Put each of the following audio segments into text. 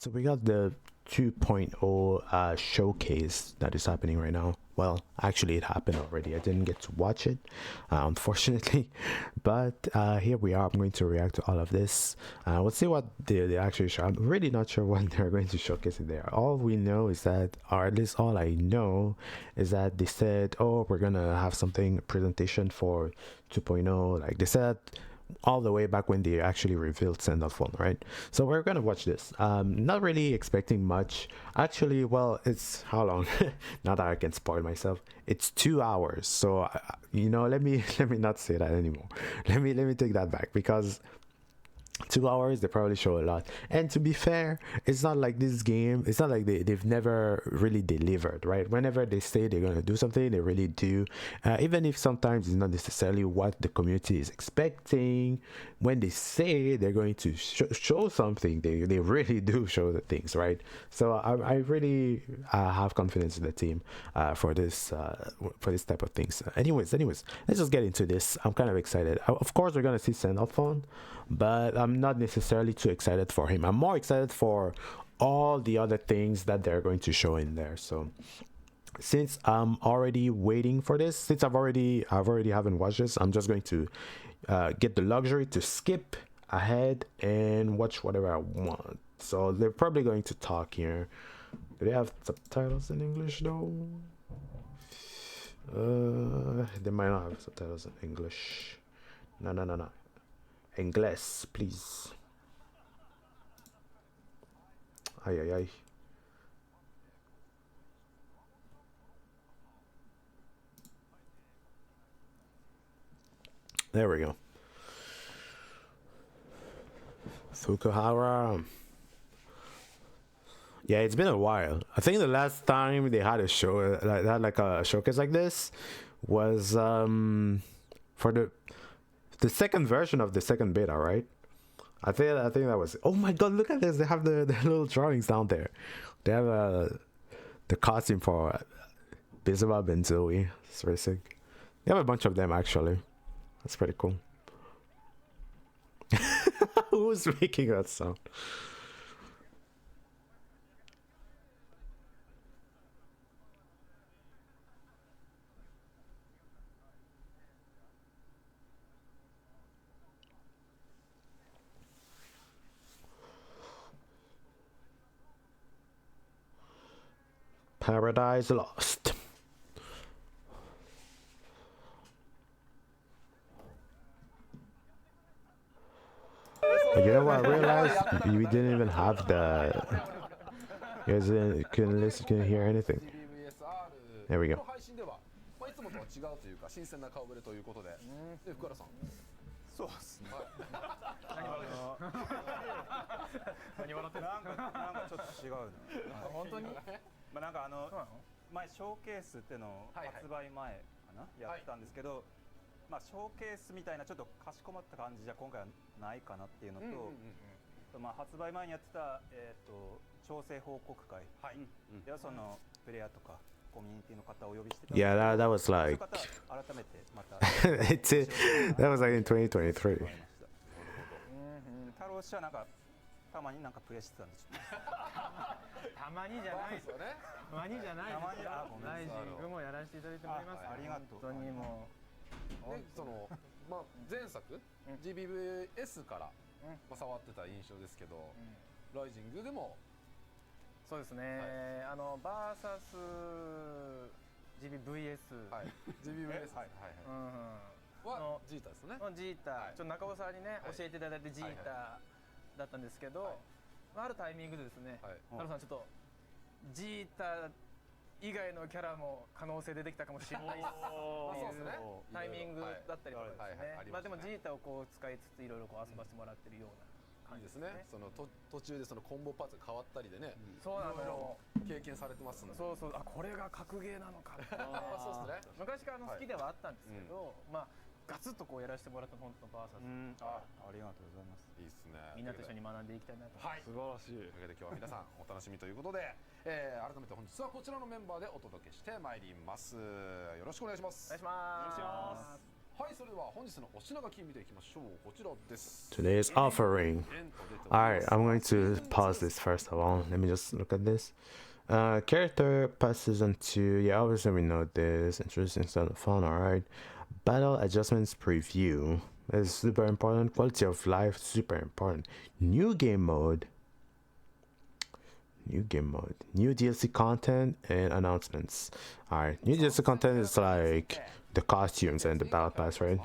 So we got the 2.0 showcase that is happening right now. Well, actually, it happened already. I didn't get to watch it, unfortunately. But here we are. I'm going to react to all of this. Let's see what they actually show. I'm really not sure what they're going to showcase in there. All we know is that, or at least all I know, is that they said, oh, we're going to have something, a presentation for 2.0. Like they said, all the way back when they actually revealed Send Phone, right? So we're gonna watch this. Not really expecting much. Actually, well, it's how long? Not that I can spoil myself. It's 2 hours. So you know, let me not say that anymore. Let me take that back, because 2 hours they probably show a lot. And to be fair, it's not like this game, it's not like they've never really delivered, right? Whenever they say they're gonna do something, they really do. Even if sometimes it's not necessarily what the community is expecting. When they say they're going to show something, they really do show the things, right? So I really have confidence in the team for this type of things. Anyways, let's just get into this. I'm kind of excited. Of course we're gonna see Send Phone, but I'm not necessarily too excited for him. I'm more excited for all the other things that they're going to show in there. So since I'm already waiting for this, since I've already haven't watched this, I'm just going to get the luxury to skip ahead and watch whatever I want. So they're probably going to talk here. Do they have subtitles in English though? They might not have subtitles in English. No. English, please. Ay. There we go. Fukuhara. Yeah, it's been a while. I think the last time they had a show like a showcase like this was for the second version of the second beta, right? I think that was. Oh my god! Look at this. They have the little drawings down there. They have the costume for Beelzebub and Zooey. It's very sick. They have a bunch of them actually. That's pretty cool. Who's making that sound? Paradise Lost. You know what I realized? We didn't even have the. You guys couldn't listen, couldn't hear anything. There we go. いつもとは違うというか新鮮な顔ぶれということで、で福原さん。そうですね。何笑ってる？なんかちょっと違うね。本当に？まあなんか前ショーケースっていうのを発売前かなやったんですけど、まあショーケースみたいなちょっとかしこまった感じじゃ今回はないかなっていうのと、まあ発売前にやってた調整報告会ではそのプレイヤーとか。Yeah, that was like that was like in 2023. 太郎氏はなんかたまになんかプレイしてたんですよ。たまにじゃないですよね。たまにじゃないですよ。ライジングもやらせていただいております。ありがとう。本当にもう。でそのまあ前作 GBVS からまあ触ってた印象ですけど、ライジングでも。そうですね。バーサス GBVS、GBVS はジータですね。ジータ、ちょっと中尾さんにね教えていただいてジータだったんですけど、あるタイミングでですね、太郎さんちょっとジータ以外のキャラも可能性出てきたかもしれないっていうタイミングだったりとかですね。まあでもジータをこう使いつついろいろこう遊ばせてもらってるような。いいですね。その途中でそのコンボパーツが変わったりでね。そうなの。経験されてますので。そう。あ、これが格ゲーなのか。そうですね。昔から好きではあったんですけど、まあガツッとこうやらせてもらった本当のバーサス。ありがとうございます。いいですね。みんなと一緒に学んでいきたいなと。はい。素晴らしい。というわけで今日は皆さんお楽しみということで、改めて本日はこちらのメンバーでお届けしてまいります。よろしくお願いします。お願いします。Today's offering. Alright, I'm going to pause this first of all. Let me just look at this. Character passes into, yeah, obviously we know this. Introducing style of fun, alright. Battle adjustments preview is super important. Quality of life, super important. New game mode. New DLC content and announcements. Alright, new DLC content is like the costumes and the battle pass, right?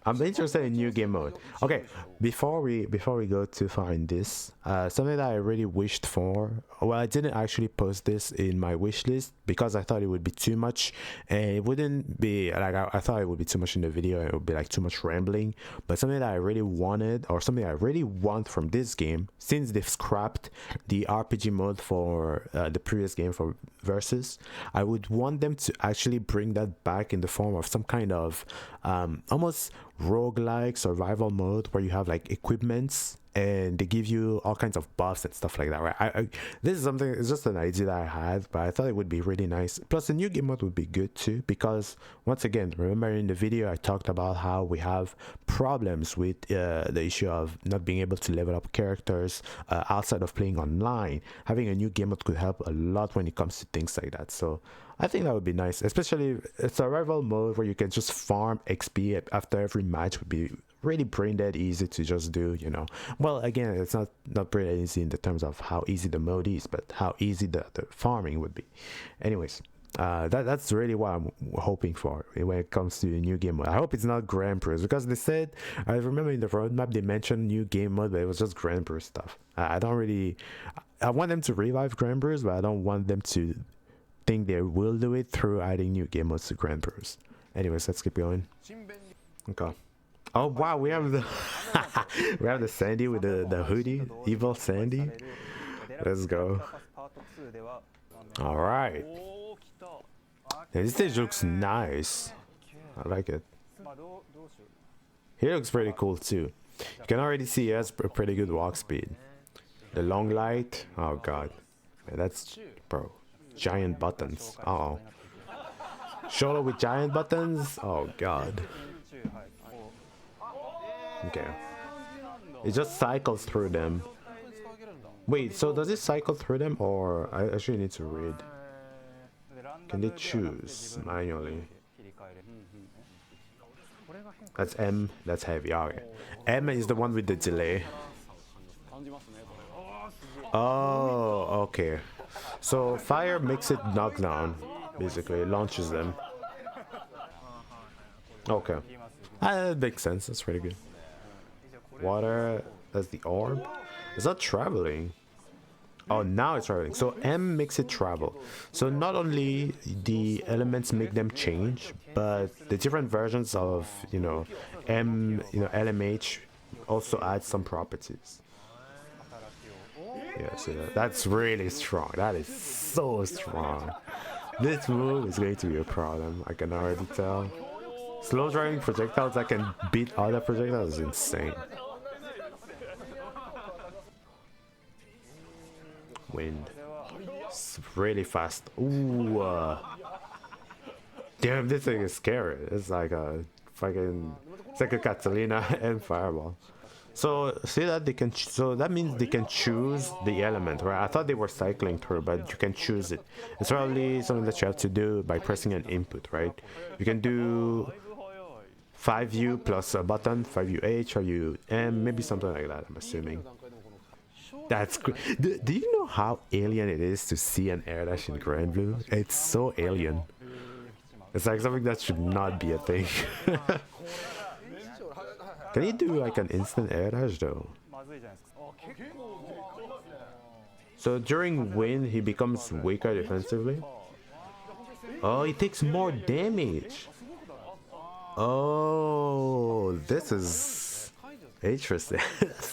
I'm interested in new game mode. Okay, before we go too far in this, something that I really wished for. Well, I didn't actually post this in my wish list because I thought it would be too much, and it wouldn't be like I thought it would be too much in the video. And it would be like too much rambling. But something that I really wanted, or something I really want from this game, since they've scrapped the RPG mode for the previous game for Versus, I would want them to actually bring that back in the form of some kind of almost roguelike survival mode where you have like equipments and they give you all kinds of buffs and stuff like that, right? This is something, it's just an idea that I had, but I thought it would be really nice. Plus the new game mode would be good too, because once again, remember in the video I talked about how we have problems with the issue of not being able to level up characters outside of playing online. Having a new game mode could help a lot when it comes to things like that. So I think that would be nice, especially a survival mode where you can just farm XP after every match would be really brain dead easy to just do, you know. Well, again, it's not pretty easy in the terms of how easy the mode is, but how easy the farming would be. Anyways, that's really what I'm hoping for when it comes to the new game mode. I hope it's not Grand Prix, because they said, I remember in the roadmap they mentioned new game mode, but it was just Grand Prix stuff. I want them to revive Grand Prix, but I don't want them to think they will do it through adding new game modes to Grand Prix. Anyways, let's keep going. Okay. Oh wow, we have the we have the Sandy with the hoodie, evil Sandy. Let's go. All right. Yeah, this stage looks nice. I like it. Here looks pretty cool too. You can already see he has a pretty good walk speed. The long light. Oh god, yeah, that's bro. Giant buttons. Uh oh. Shoulder with giant buttons. Oh god. Okay. It just cycles through them. Wait, so does it cycle through them, or I actually need to read? Can they choose manually? That's M, that's heavy. Okay. M is the one with the delay. Oh, okay. So fire makes it knockdown, basically. It launches them. Okay. That makes sense. That's pretty good. Water, that's the orb. It's not traveling. Oh, now it's traveling. So M makes it travel. So not only the elements make them change, but the different versions of, you know, M, you know, LMH also add some properties. Yeah, so that's really strong. That is so strong. This move is going to be a problem. I can already tell. Slow driving projectiles that can beat other projectiles is insane. Wind. It's really fast. Ooh. Damn, this thing is scary. It's like a fucking. It's like a Catalina and Fireball. So see that they can. So that means they can choose the element, right? I thought they were cycling through, but you can choose it. It's probably something that you have to do by pressing an input, right? You can do 5U plus a button, 5UH, 5UM, maybe something like that. I'm assuming. That's great. Do you know how alien it is to see an air dash in Grand Blue? It's so alien. It's like something that should not be a thing. Can you do like an instant air dash though? So during wind, he becomes weaker defensively. Oh, he takes more damage. Oh, this is interesting.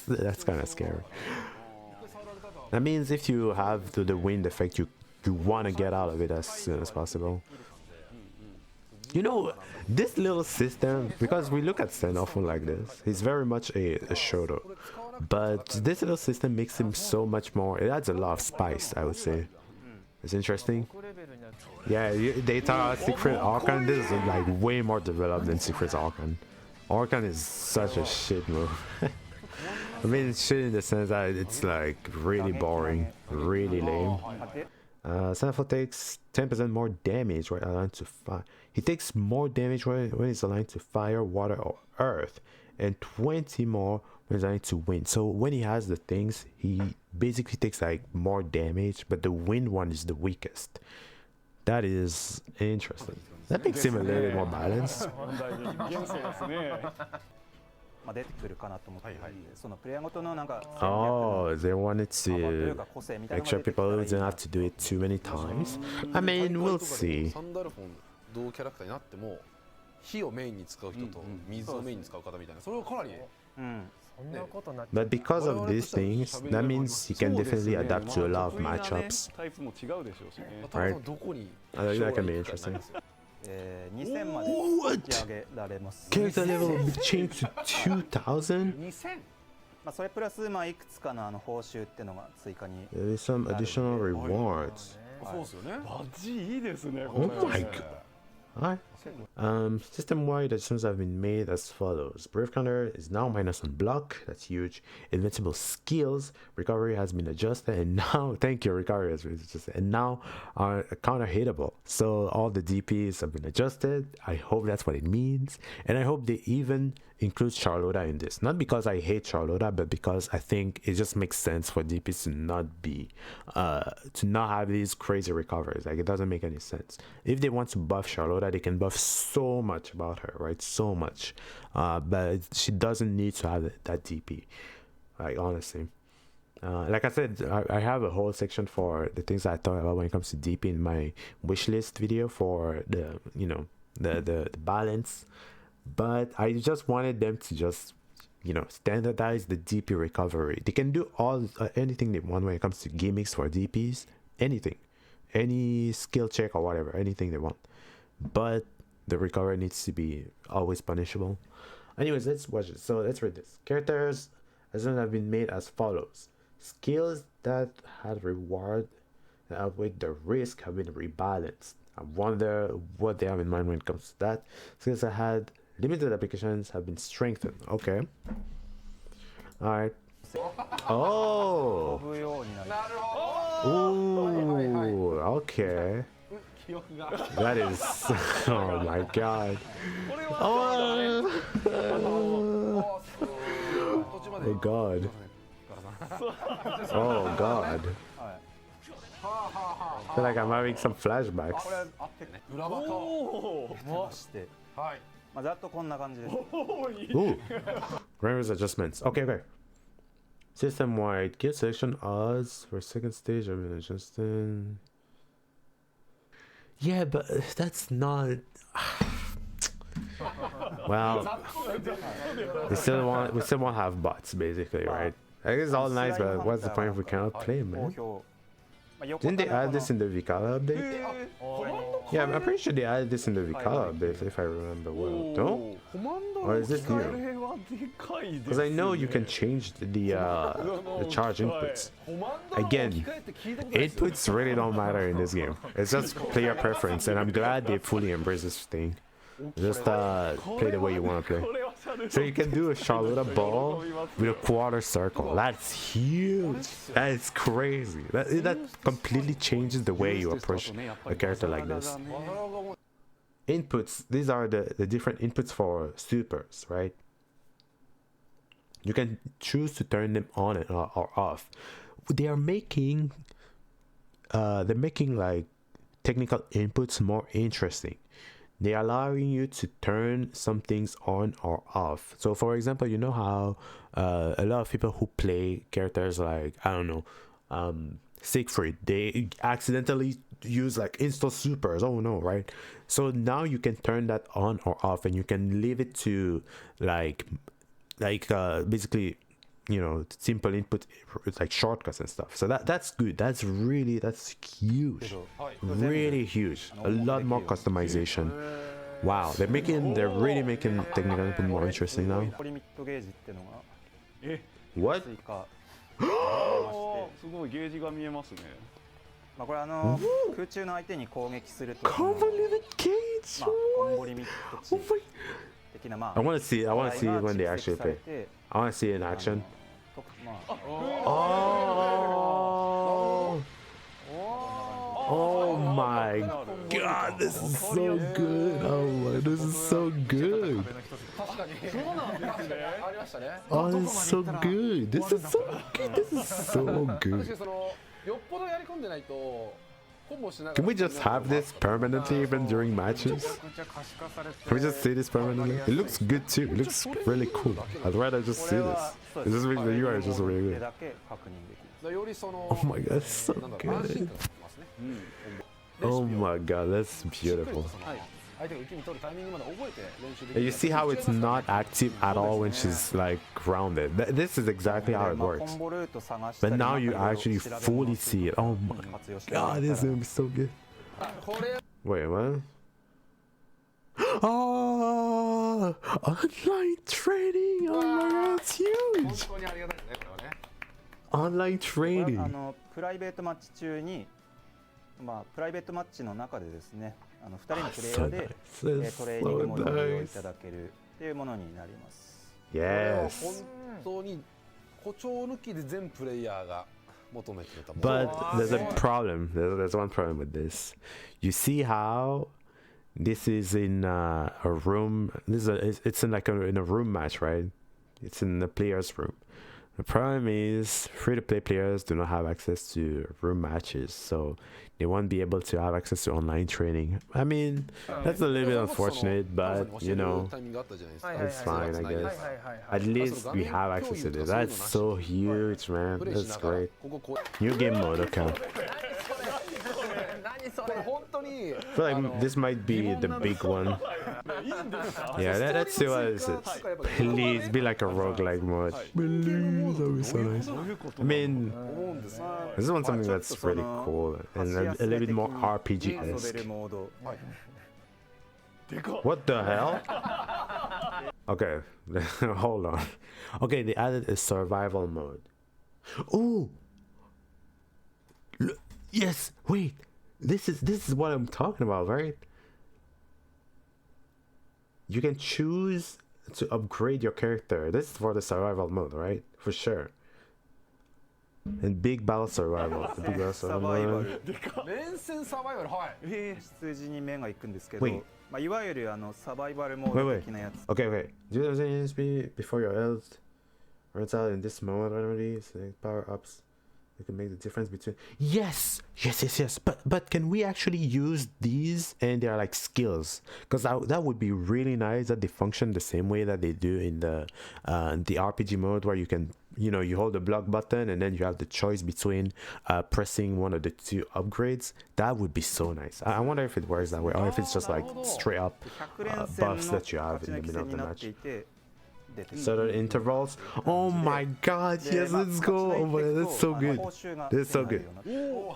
That's kind of scary. That means if you have the wind effect, you want to get out of it as soon as possible. You know, this little system, because we look at Sen often like this, he's very much a Shoto. But this little system makes him so much more, it adds a lot of spice, I would say. It's interesting. Yeah, they talk about Secret Archon. This is like way more developed than Secret Archon. Archon is such a shit move. I mean, it's shit in the sense that it's like really boring, really lame. Sentinel takes 10% more damage when aligned to fire. He takes more damage when he's aligned to fire, water, or earth, and 20 more when he's aligned to wind. So when he has the things, he basically takes like more damage, but the wind one is the weakest. That is interesting. That makes him a little bit more balanced. Oh, they wanted to make sure people didn't have to do it too many times. I mean, we'll see. But because of these things, that means you can definitely adapt to a lot of matchups. Right? That can be interesting. What? Character level will be changed to 2000? There is some additional rewards. Oh my god. Alright. System-wide additions have been made as follows. Brave counter is now minus on block. That's huge. Invincible skills. Recovery has been adjusted, and now thank you, recovery has been adjusted, and now are counter hittable. So all the DPs have been adjusted. I hope that's what it means, and I hope they even include Charlotta in this. Not because I hate Charlotta, but because I think it just makes sense for DPs to not be to not have these crazy recoveries. Like, it doesn't make any sense. If they want to buff Charlotta, they can buff so much about her, right? So much, but she doesn't need to have that DP, like, honestly. Like I said, I have a whole section for the things I thought about when it comes to DP in my wish list video for the, you know, the balance. But I just wanted them to just, you know, standardize the DP recovery. They can do all anything they want when it comes to gimmicks for DPs, anything, any skill check or whatever, anything they want. But the recovery needs to be always punishable. Anyways, let's watch it. So let's read this. Characters have been made as follows. Skills that had reward that outweigh the risk have been rebalanced. I wonder what they have in mind when it comes to that. Skills that had limited applications have been strengthened. Okay. Alright. Oh! Ooh, okay. That is... oh my god. Oh, oh god. Oh god. I feel like I'm having some flashbacks. Ooh. Grammars adjustments. Okay. System-wide. Gear selection odds for second stage have been adjusted. Yeah, but that's not... well, we still won't have bots, basically, right? I guess it's all nice, but what's the point if we cannot play, man? Didn't they add this in the Vikala update? Yeah, I'm pretty sure they added this in the Vikala update, if I remember well. No? Or is this new? Because I know you can change the charge inputs. Again, inputs really don't matter in this game. It's just player preference, and I'm glad they fully embrace this thing. Just play the way you want to play. So you can do a Charlotta ball with a quarter circle. That's huge. That is crazy. That completely changes the way you approach a character like this. Inputs. These are the different inputs for supers, right? You can choose to turn them on or off. They are making like technical inputs more interesting. They're allowing you to turn some things on or off. So for example, you know how a lot of people who play characters like, I don't know, Siegfried, they accidentally use like install supers. Oh no, right? So now you can turn that on or off, and you can leave it to like basically, you know, simple input, like shortcuts and stuff. So that's good. That's huge, really huge. A lot more customization. Wow, they're really making technical input more interesting now. What? まあこれ空中の相手に攻撃すると Convoluted cage. まあコンボリミット値的なまあ I want to see it when they actually play. I want to see it in action. まあ Oh my god, this is so good. Oh my, this is so good. 確かにそうなんですね。ありましたね。 Oh, this is so good. This is so good. This is so 確か good. にそのよっぽどやり込んでないとコンボしながら。 Can we just have this permanently even during matches? Can we just see this permanently? It looks good too. It looks really cool. I'd rather just see this. It's just really, the UI is just really 手 good. だけ確認できる。よりその Oh my god, it's so なんだろう安 good. 心感がありますね。 Oh my god, that's beautiful. はい相手が受け身取るタイミングまで覚えて練習でき And る。 you see how it's not active at all when she's like grounded. This is exactly how it まあ works. コンボルート探したり But now you なんか actually 色々 fully see it. Oh my 活用してもら god, った this ら is gonna be so good. これ Wait, what? Oh, online trading! Oh my god, it's 本 huge! 当にありがたいですねこれはね。 Online これ trading. はプライベートマッチ中にまあプライベートマッチの中でですね2人のプレイヤーで So nice. トレーニングモードを So 利用い nice. ただけるっていうものになります。これは Yes. 本当に誇張抜きで全プレイヤーが求めてたもの。 But there's a problem. There's one problem with this. You see how this is in a room. It's in like in a room match, right? It's in the player's room. The problem is free-to-play players do not have access to room matches, so they won't be able to have access to online training. I mean, that's a little bit unfortunate, but you know, it's fine, I guess. At least we have access to this. That's so huge, man. That's great. New game mode, okay. これ本当に I feel like this might be the big one. Yeah, let's see what this is. Please be like a roguelike mode. Please, that would be so nice. I mean, 思うんですよ。 this one's something that's really cool and a little bit more 遊べ RPG-esque. るモード What the hell? Okay, hold on. Okay, they added a survival mode. Oh, yes. Wait, this is what I'm talking about, right? You can choose to upgrade your character. This is for the survival mode, right? For sure. And big battle survival. The big battle サ survival バイバ mode. ル連戦サバイバルはい。羊に目が行くんですけど Wait. まあいわゆるサバイバルモード的なやつ Okay, okay. Do those enemies before your else runs out in this mode randomly, select power ups. You can make the difference between. Yes. But can we actually use these and they're like skills? Because that would be really nice that they function the same way that they do in the RPG mode, where you can, you know, you hold the block button and then you have the choice between pressing one of the two upgrades. That would be so nice. I wonder if it works that way, or if it's just like straight up 100連戦の buffs that you have 勝ち in 抜 the き middle 戦 of に the なって match. いて出てくる Certain intervals. Oh my god, yes, let's go. Oh my, that's so good. 報酬が This is so 手に good. 入るようになっ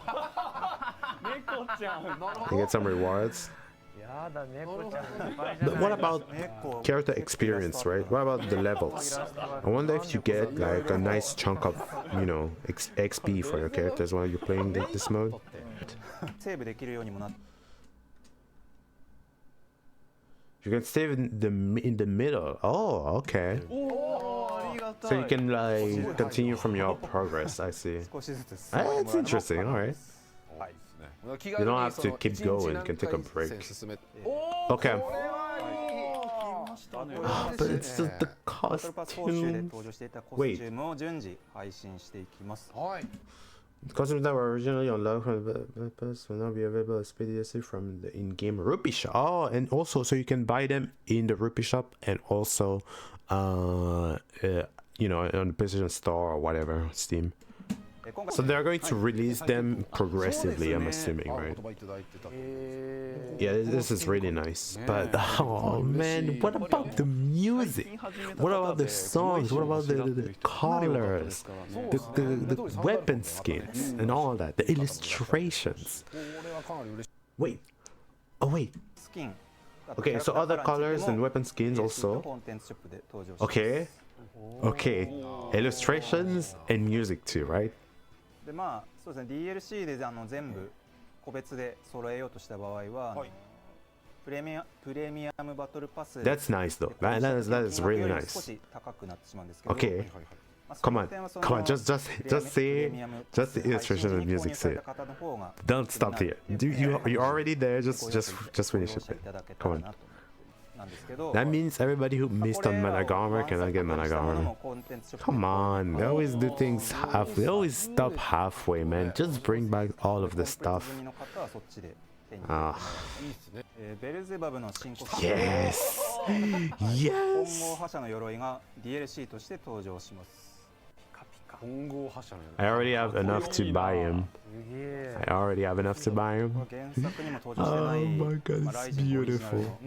て 猫ちゃん You get some rewards. やだ猫ちゃんいっぱいじゃ But ない what about 猫 character experience, right? What about the levels? I wonder if you get like a nice chunk of, you know, XP for your characters while you're playing this mode. セーブできるようにもなって You can save in the middle. Oh, okay. おーありがたい So you can like continue from your progress. I see. 少しずつ That's interesting. All right. はい You don't have to keep going, you can take a break. Okay. これはいい But it's just the バトルパス報酬で costumes. 登場していたコスチュームを順次配信していきますはい。 Costumes that were originally unlocked from the purpose will now be available expeditiously from the in-game rupee shop. Oh, and also, so you can buy them in the rupee shop and also, you know, on the PlayStation Store or whatever, Steam. 今回 So they're going to release them progressively, I'm assuming, あ、お right? 言葉いただいてた。 Yeah, this is really nice. But oh man, what about the music? What about the songs? What about the colors, the weapon skins, and all that? The illustrations. これはかなり嬉しい。 Wait. Oh wait. スキン Okay, so other colors and weapon skins コ also. ンテンツショップで登場します Okay. Okay. Illustrations and music too, right? でまあそうですね DLC で全部個別で揃えようとした場合は、プレミアムバトルパス That's nice though. That is really 少 nice. し高くなってしまうんですけど、 Okay. Come on, come on, just say it. Just the illustration of the music. Say it. Don't stop here. You already there. Just finish it. Come on. That means everybody who missed on Managama cannot get Managama. Come on, they always do things half. They always stop halfway, man. Just bring back all of the stuff. Ah. Yes. Yes. I already have enough to buy him. I already have enough to buy him. Oh my god, it's beautiful.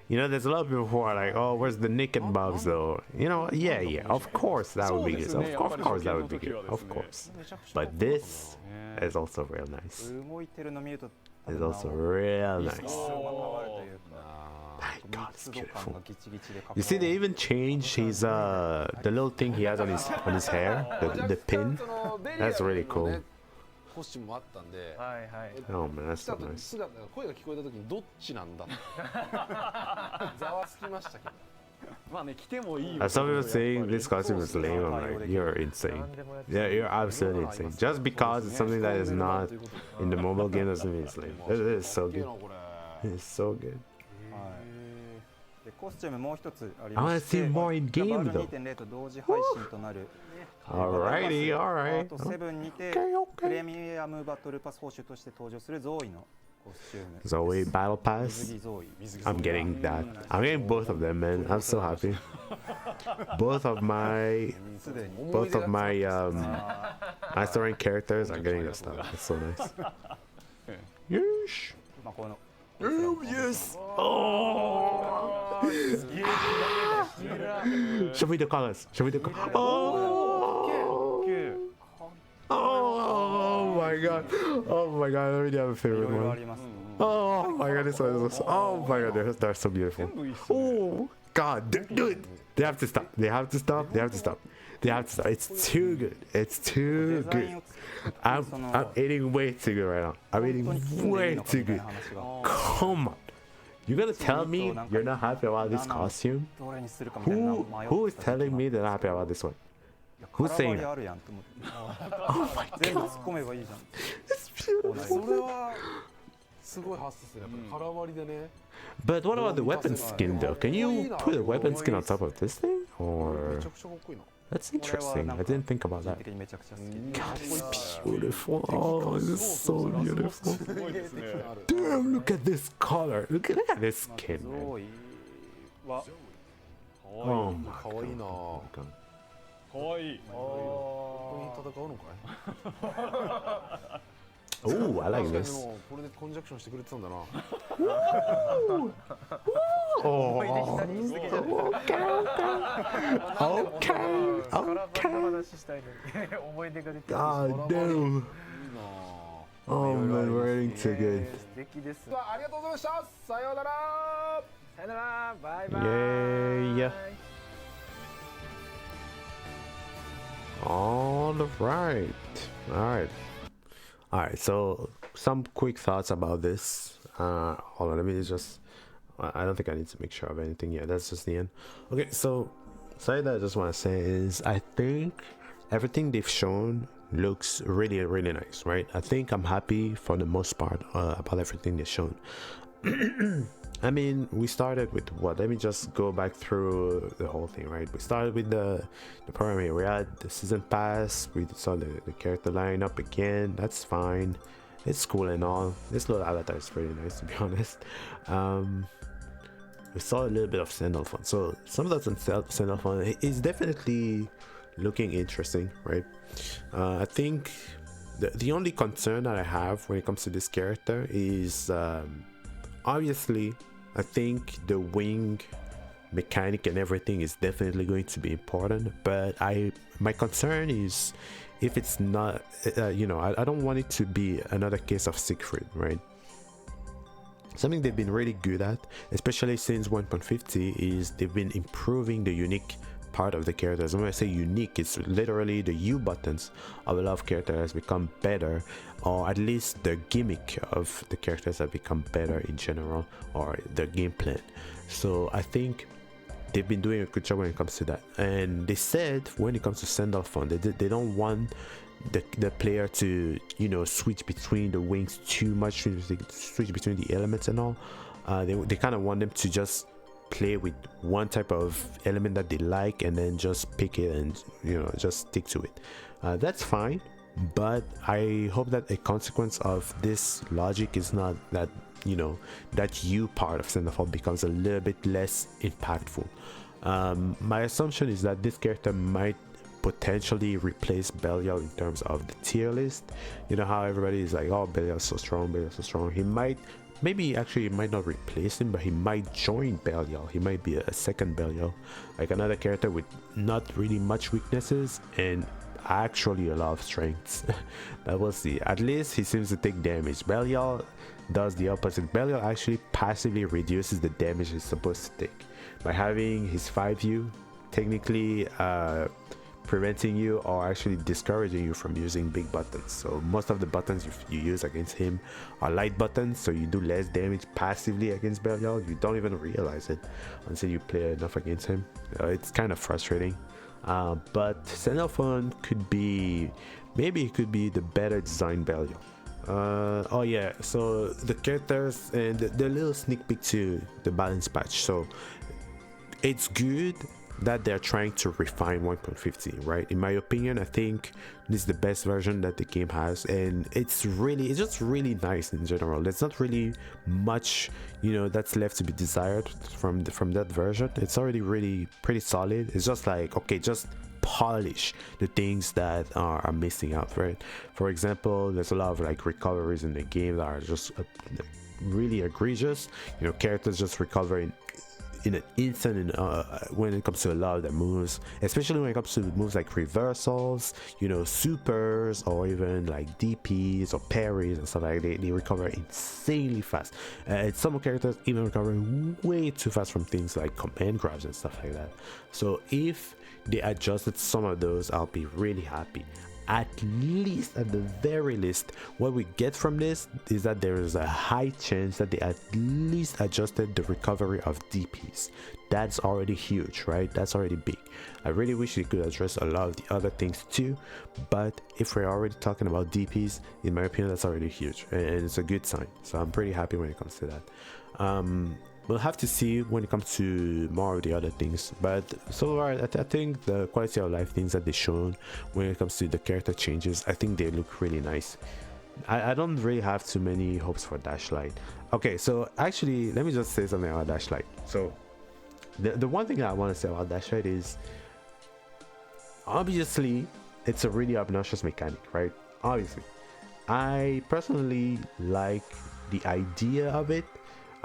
You know, there's a lot of people who are like, oh, where's the naked bobs though? You know, yeah, of course that would be good. Of course that would be good. Of course. But this is also real nice. It's also real nice. My god, it's beautiful. You see, they even changed his the little thing he has on his hair, the pin. That's really cool. コスチュームもあったんで、Oh man, that's so nice. 姿が声が聞こえた時にどっちなんだざわつきましたけど。まあね、着てもいい。As some people saying this costume is lame, I'm like, you're insane. Yeah, you're absolutely insane. Just because it's something that is not in the mobile game doesn't mean it's lame. It is so good. It's so good. コスチュームもう一つあり I ま want し to て、 see more in game though.2.0 と同時配信となる Alrighty, alright. 7にて プレミアムバトルパス報酬として登場するゾーイのコスチューム。 Zooey Battle Pass. I'm getting that. I'm getting both of them, man. I'm so happy. Both of my mastering characters are getting this stuff. It's so nice. Yeesh. Oh, yes. Oh. Show me the colors. Show me the colors. Oh. Oh my god. Oh my god. I already have a favorite one. Oh my god. This one is. Oh my god. They're so beautiful. Oh god. Dude. They have to stop. They have to stop. They have to stop. They have to stop. It's too good. It's too good. I'm eating way too good right now. I'm eating way too good. Come on. You're gonna tell me you're not happy about this costume? Who is telling me they're not happy about this one? Who's saying that? Oh my god. It's beautiful. But what about the weapon skin though? Can you put a weapon skin on top of this thing? Or... That's interesting. I didn't think about that. God, it's beautiful. Oh, this is so beautiful. Damn, look at this color. Look at this skin, man. Oh my god. Oh, I like this. Oh, okay. God damn. Oh man, we're eating too good. Yeah. Alright, so some quick thoughts about this. Hold on, let me just... I don't think I need to make sure of anything yet. That's just the end. Okay, so something that I just want to say is I think everything they've shown looks really, really nice, right? I think I'm happy for the most part about everything they've shown. I mean, we started with what? Let me just go back through the whole thing, right? We started with the program here. We had the season pass. We saw the character lineup again. That's fine. It's cool and all. This little avatar is pretty nice, to be honest. We saw a little bit of Sandalphon. So some of that Sandalphon is definitely looking interesting, right? I think the only concern that I have when it comes to this character is obviously I think the wing mechanic and everything is definitely going to be important, but my concern is if it's not you know, I don't want it to be another case of Siegfried, right? Something they've been really good at, especially since 1.50, is they've been improving the unique part of the characters. When I say unique, it's literally the U buttons of a lot of characters has become better, or at least the gimmick of the characters have become better in general, or the gameplay. So I think they've been doing a good job when it comes to that. And they said when it comes to send-off fun, they don't want the player to, you know, switch between the wings too much, switch between the elements and all. They kind of want them to just play with one type of element that they like and then just pick it and, you know, just stick to it. That's fine, but I hope that a consequence of this logic is not that, you know, that U part of Send-Off becomes a little bit less impactful. My assumption is that this character might potentially replace Belial in terms of the tier list. You know how everybody is like, oh, Belial's so strong, Belial's so strong. He might, maybe actually, he might not replace him, but he might join Belial. He might be a second Belial, like another character with not really much weaknesses and actually a lot of strengths. That was the, at least he seems to take damage. Belial does the opposite. Belial actually passively reduces the damage he's supposed to take by having his 5U technically preventing you or actually discouraging you from using big buttons. So most of the buttons you use against him are light buttons, so you do less damage passively against Belial. You don't even realize it until you play enough against him. It's kind of frustrating, but Xenophon could be, maybe it could be the better designed Belial. Oh yeah, so the characters and the little sneak peek to the balance patch. So it's good that they're trying to refine 1.15, right? In my opinion, I think this is the best version that the game has, and it's just really nice in general. There's not really much, you know, that's left to be desired from that version. It's already really pretty solid. It's just like, okay, just polish the things that are missing out, right? For example, there's a lot of like recoveries in the game that are just really egregious. You know, characters just recovering in an instant when it comes to a lot of the moves, especially when it comes to moves like reversals, you know, supers, or even like DPs or parries and stuff like that. They recover insanely fast. Some characters even recovering way too fast from things like command grabs and stuff like that. So if they adjusted some of those, I'll be really happy. At least, at the very least, what we get from this is that there is a high chance that they at least adjusted the recovery of DPs. That's already huge, right? That's already big. I really wish they could address a lot of the other things too, but if we're already talking about DPs, in my opinion, that's already huge, and it's a good sign. So I'm pretty happy when it comes to that. We'll have to see when it comes to more of the other things, but so far I think the quality of life things that they've shown when it comes to the character changes, I think they look really nice. I don't really have too many hopes for Dashlight. Okay, so actually let me just say something about Dashlight. So the one thing that I want to say about Dashlight is, obviously it's a really obnoxious mechanic, right? Obviously I personally like the idea of it.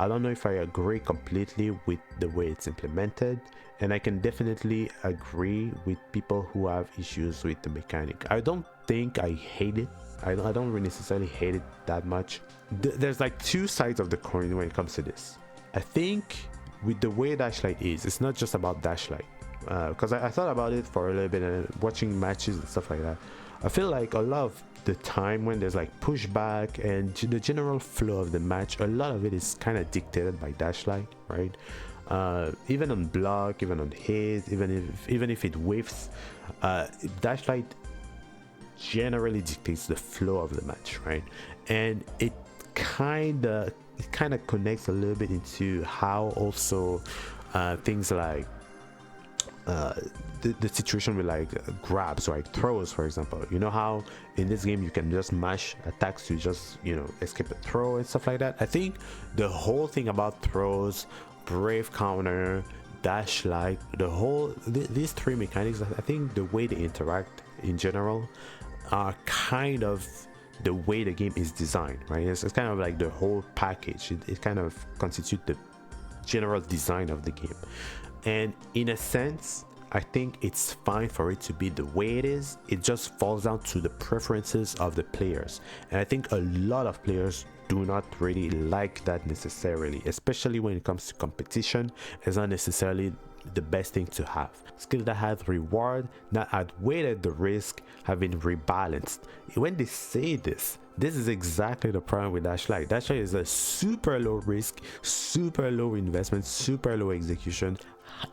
I don't know if I agree completely with the way it's implemented, and I can definitely agree with people who have issues with the mechanic. I don't think I hate it. I don't really necessarily hate it that much. There's like two sides of the coin when it comes to this. I think with the way Dashlight is, it's not just about Dashlight. Because I thought about it for a little bit and watching matches and stuff like that. I feel like a lot of the time when there's like pushback and the general flow of the match, a lot of it is kind of dictated by Dashlight, right? Even on block, even on hit, even if it whiffs, Dashlight generally dictates the flow of the match, right? And it kind of connects a little bit into how also things like the situation with like grabs, right? Throws, for example. You know how in this game you can just mash attacks to just, you know, escape a throw and stuff like that. I think the whole thing about throws, brave counter, Dashlight, these three mechanics, I think the way they interact in general are kind of the way the game is designed, right? It's kind of like the whole package. It kind of constitutes the general design of the game. And in a sense, I think it's fine for it to be the way it is. It just falls down to the preferences of the players, and I think a lot of players do not really like that necessarily, especially when it comes to competition. It's not necessarily the best thing to have. Skill that has reward not outweighed the risk have been rebalanced. When they say this is exactly the problem with Dashlight. Dashlight is a super low risk, super low investment, super low execution,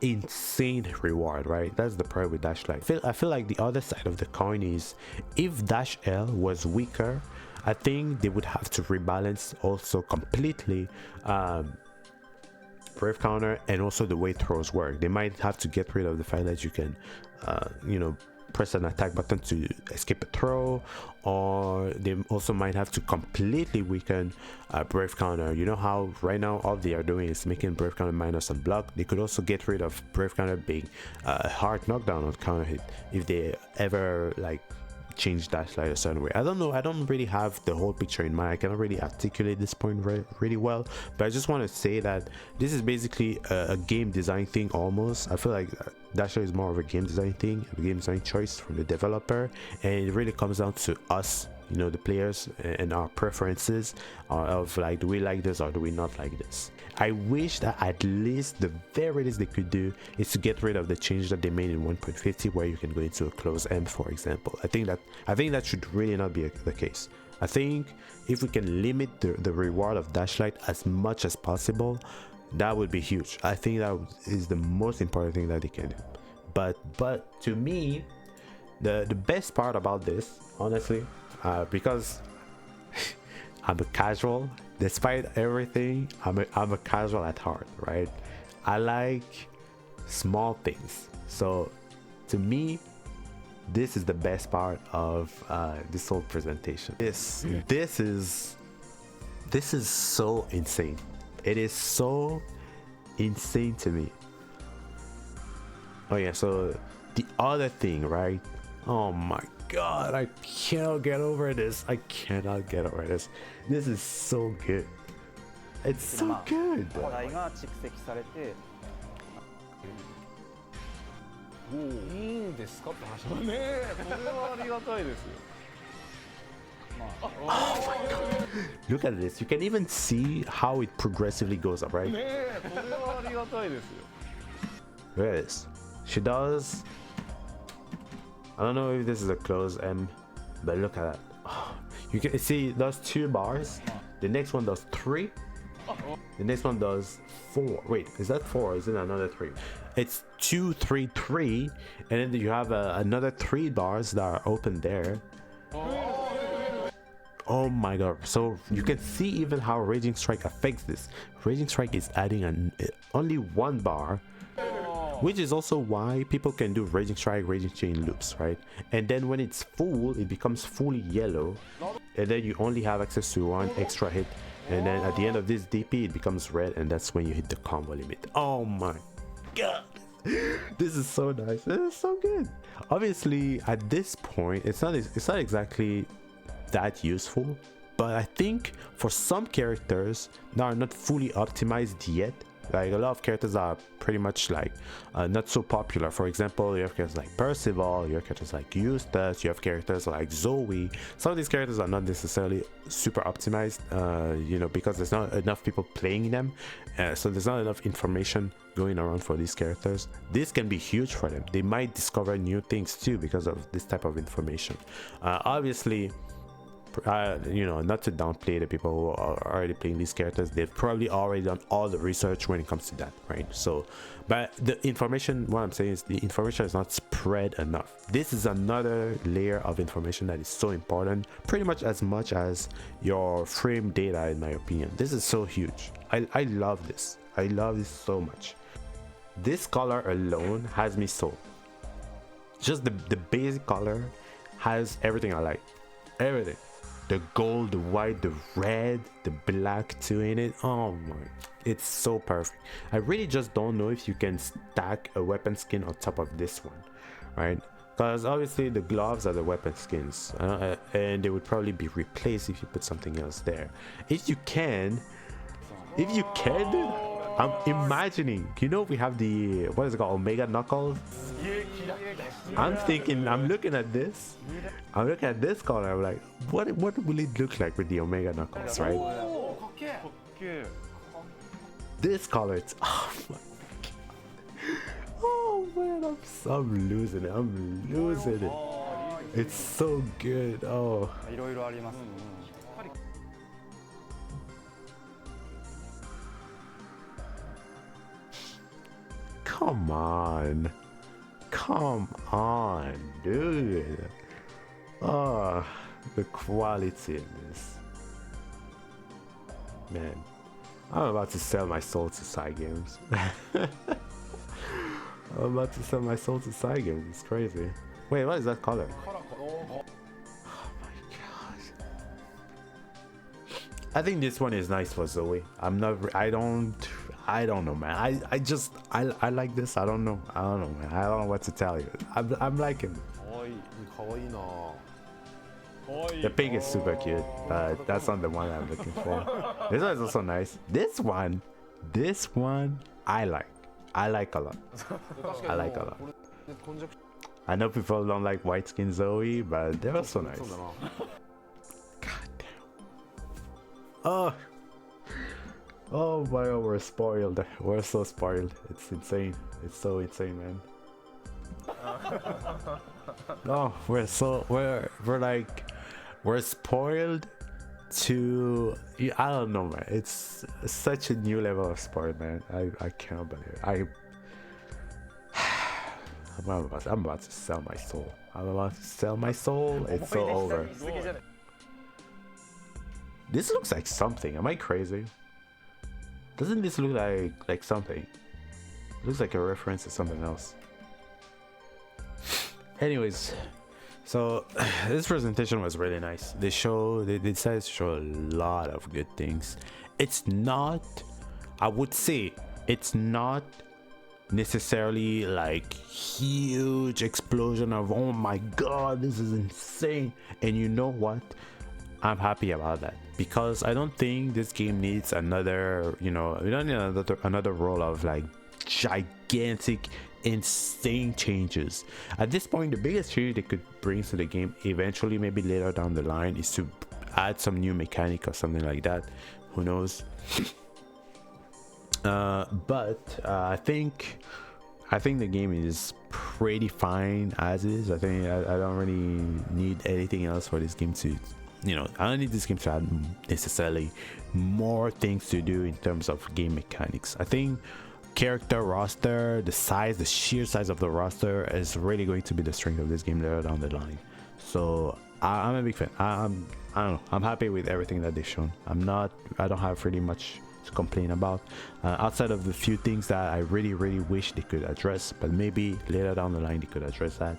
insane reward, right? That's the problem with Dashlight. I feel like the other side of the coin is if Dash L was weaker, I think they would have to rebalance also completely brave counter and also the way throws work. They might have to get rid of the fact that you can press an attack button to escape a throw, or they also might have to completely weaken brave counter. You know how right now all they are doing is making brave counter minus on block. They could also get rid of brave counter being a hard knockdown on counter hit if they ever like change Dashlight a certain way. I don't know, I don't really have the whole picture in mind. I cannot really articulate this point really well, but I just want to say that this is basically a game design thing almost. I feel like Dashlight is more of a game design thing, a game design choice from the developer, and it really comes down to us, you know, the players, and our preferences of like, do we like this or do we not like this. I wish that at least the very least they could do is to get rid of the change that they made in 1.50 where you can go into a close M, for example. I think that should really not be the case. I think if we can limit the reward of Dashlight as much as possible, that would be huge. I think that is the most important thing that they can do. But to me, the best part about this, honestly, because I'm a casual, despite everything, I'm a casual at heart, right? I like small things. So to me, this is the best part of this whole presentation. This is so insane. It is so insane to me. Oh yeah, so the other thing, right? Oh my god, I cannot get over this. I cannot get over this. This is so good. It's so good. 話題が蓄積されて、いいんですかって話だね。これはありがたいですよ。Oh my god. Look at this. You can even see how it progressively goes up, right? ねえ、これはありがたいですよ。 Look at this. She does. I don't know if this is a close M, but look at that. Oh, you can see those 2 bars. The next one does 3. The next one does 4. Wait, is that 4 or is it another 3? It's 2, 3, 3, and then you have another 3 bars that are open there. Oh my god. So you can see even how Raging Strike affects this. Raging Strike is adding only 1 bar, which is also why people can do Raging Strike, Raging Chain loops, right? And then when it's full, it becomes fully yellow, and then you only have access to 1 extra hit, and then at the end of this DP it becomes red, and that's when you hit the combo limit. Oh my god. This is so nice. This is so good. Obviously at this point it's not exactly that useful, but I think for some characters that are not fully optimized yet, like a lot of characters are pretty much like not so popular. For example, you have characters like Percival, you have characters like Eustace, you have characters like Zooey. Some of these characters are not necessarily super optimized, you know, because there's not enough people playing them, so there's not enough information going around for these characters. This can be huge for them. They might discover new things too because of this type of information. Obviously, you know, not to downplay the people who are already playing these characters, they've probably already done all the research when it comes to that, right? So, but the information, what I'm saying is the information is not spread enough. This is another layer of information that is so important, pretty much as your frame data, in my opinion. This is so huge. I love this. I love this so much. This color alone has me sold. Just the basic color has everything I like. Everything. The gold, the white, the red, the black too in it. Oh my, it's so perfect. I really just don't know if you can stack a weapon skin on top of this one, right? Because obviously the gloves are the weapon skins, and they would probably be replaced if you put something else there. If you can, I'm imagining, you know, we have the, what is it called, Omega Knuckles? I'm thinking, I'm looking at this color, I'm like, what will it look like with the Omega Knuckles, right? This color, it's, oh my god. man, I'm losing it. I'm losing it. It's so good. Oh. いろいろあります。Come on. Come on, dude. Oh, the quality in this. Man, I'm about to sell my soul to side games. I'm about to sell my soul to side games. It's crazy. Wait, what is that color? Oh my gosh. I think this one is nice for Zooey. I don't know, man. I like this. I don't know, man. I don't know what to tell you. I'm liking it. The pig is super cute, but that's not the one I'm looking for. This one is also nice. This one, I like a lot. I like a lot. I know people don't like white skin Zooey, but they're also nice. God damn. Oh my god, we're spoiled. We're so spoiled. It's insane. It's so insane, man. No, we're spoiled to, I don't know, man. It's such a new level of spoiled, man. I can't believe it. I'm about to sell my soul. I'm about to sell my soul. It's so over. This looks like something. Am I crazy? Doesn't this look like something? It looks like a reference to something else. Anyways, so this presentation was really nice. They decided to show a lot of good things. It's not, I would say, it's not necessarily like huge explosion of oh my god, this is insane. And you know what? I'm happy about that, because I don't think this game needs another, we don't need another roll of like gigantic insane changes. At this point, the biggest change they could bring to the game eventually, maybe later down the line, is to add some new mechanic or something like that. Who knows? But I think the game is pretty fine as is. I think I don't really need anything else for this game to, I don't need this game to add necessarily more things to do in terms of game mechanics. I think character roster, the sheer size of the roster is really going to be the strength of this game later down the line. So I'm a big fan. I don't know, I'm happy with everything that they've shown. I don't have really much to complain about, outside of the few things that I really wish they could address, but maybe later down the line they could address that,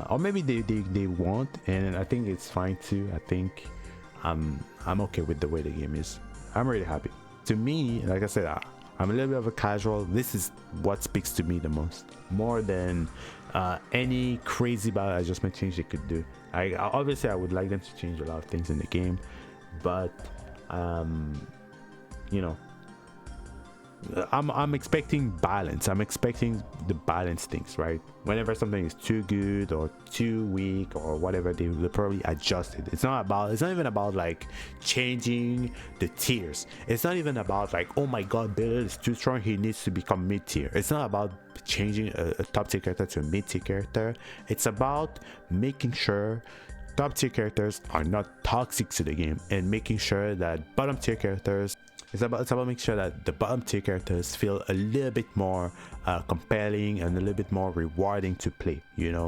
or maybe they won't, and I think it's fine too. I think I'm okay with the way the game is. I'm really happy. To me, like I said, I'm a little bit of a casual. This is what speaks to me the most, more than any crazy battle adjustment change they could do. Obviously I would like them to change a lot of things in the game, but I'm expecting balance. I'm expecting the balanced things, right? Whenever something is too good or too weak or whatever, they'll probably adjust it. It's not even about like changing the tiers. It's not even about like, oh my god, Bill is too strong, he needs to become mid-tier. It's not about changing a top tier character to a mid-tier character. It's about making sure top tier characters are not toxic to the game, and making sure that bottom tier characters, it's about making sure that the bottom tier characters feel a little bit more compelling and a little bit more rewarding to play,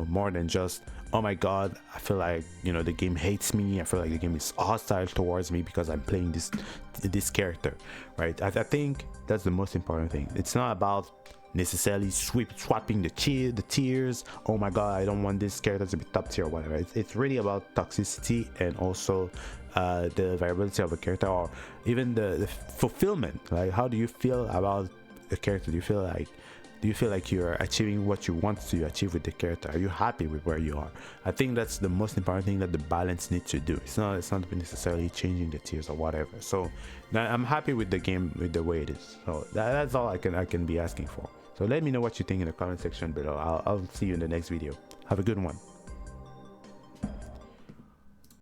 more than just, oh my god, I feel like the game hates me, I feel like the game is hostile towards me because I'm playing this character, right? I think that's the most important thing. It's not about necessarily swapping the tiers. Oh my god, I don't want this character to be top tier or whatever. It's really about toxicity, and also the variability of a character, or even the fulfillment. Like, how do you feel about a character? Do you feel like you're achieving what you want to achieve with the character? Are you happy with where you are? I think that's the most important thing that the balance needs to do. It's not necessarily changing the tiers or whatever. So I'm happy with the game, with the way it is. So that's all I can be asking for. So let me know what you think in the comment section below. I'll see you in the next video. Have a good one.